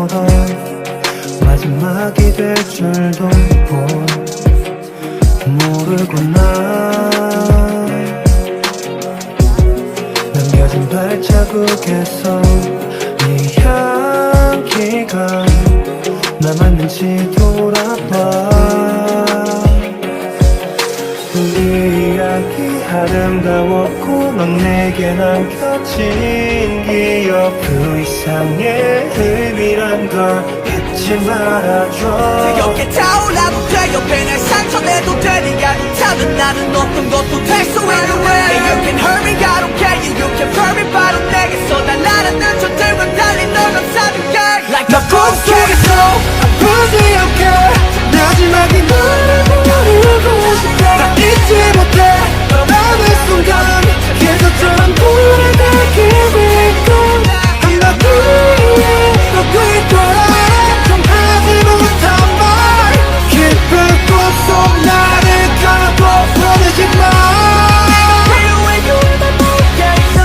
멀어 마지막이 될 줄도 모르구나. 남겨진 발자국에서 네 향기가 남았는지 돌아봐. 우리 이야기 아름다웠고 넌 내게 남겨진 기억 그 이상의 의미란 걸 잊지 말아줘. 뜨겁게 타올라도 돼 옆에 날 상처내도 돼 네가 좋다면 나는 어떤 것도 될 수 있는 way. You can hurt me I don't care you can hurt me 바로 내게서 달라라는 저들과 달리 널 감싸줄게. Like 나 꿈속에서 아프지 않게 마지막이 너를 모르고 싶어. 나 잊지 못해 떠나는 순간 계속처럼 돌아가게 될걸. 한바퀴에 꺾일 거라 좀 하지 못한 말 깊은 꿈속 나를 가고 보내지 마.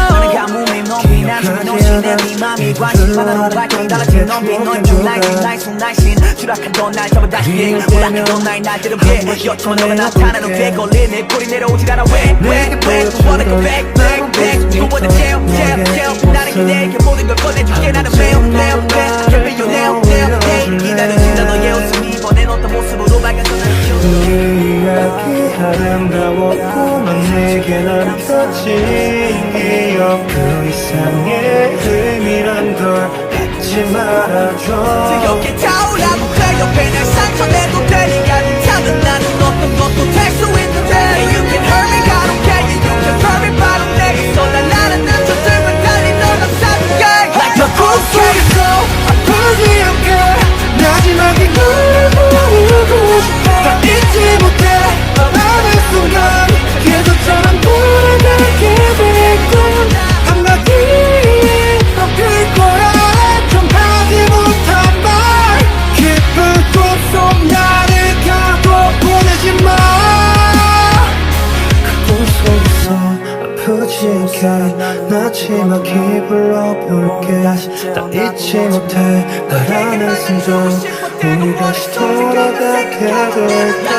너는 가뭄이 높이 나중에 노시네 네 맘이 관심받아놓은 밝게 달라진 넌빈 너의 날씬 나의 손날씬 추락하던 날 잡아 다시 비행 오락했던 나의 날들은 피해 여차만 너가 나타나는 게 걸린 내 꼴이 내려오질 않아 왜 또 원해 go back back back 누구보다 제일 나는 그대에게 모든 걸 꺼내줄게. 나는 매우 I can be your nail 기다려진다 너의 웃음 이번엔 어떤 모습으로 밝아져 우리 이야기 아름다웠고 넌 내게 남겨진 기억 그 이상의 의미란 걸 잊지 말아줘. 뜨겁게 타오라도 돼 옆에 날 상처내도 돼 네가 좋다면 나는 어떤 것도 될 수 있는데. You can hurt me I don't care you can hurt me 바로 내게서 날아라는 저들과 달리 널 감싸줄게. Like 나 꿈속에서 아프지 않게 마지막이 너를 모르고 싶어. 나 잊지 못해 떠나는 순간 계속처럼 돌아가게 될걸. 한마디에 꺾일 거야 좀 하지 못한 말 깊은 꿈속 나를 가고 보내지 마. 그 꿈속에서 아프지 않게 마지막이 불러볼게. 나 잊지 못해 나라는 순간 우리 다시 돌아가게 될까.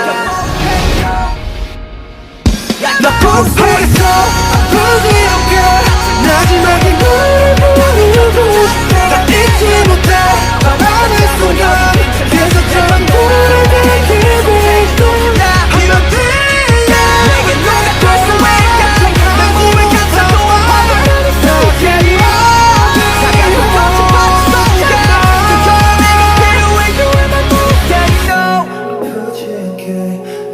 나 꿈속에서 아프지 않게 마지막이 너를 모르고 싶어. 나 잊지 못해 바라는 순간 계속처럼 돌아가게 될걸. 내게 누가 될수 있게 내 몸을 감싸고 너에게 사랑을 멈춰 속에 그 내가 필요해 You are my moon yeah you know. 아프지 않게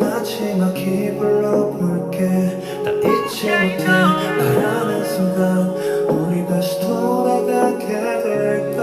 마지막이 불러볼게. 나 잊지 못해 말하는 순간 우리 다시 돌아가게 될까.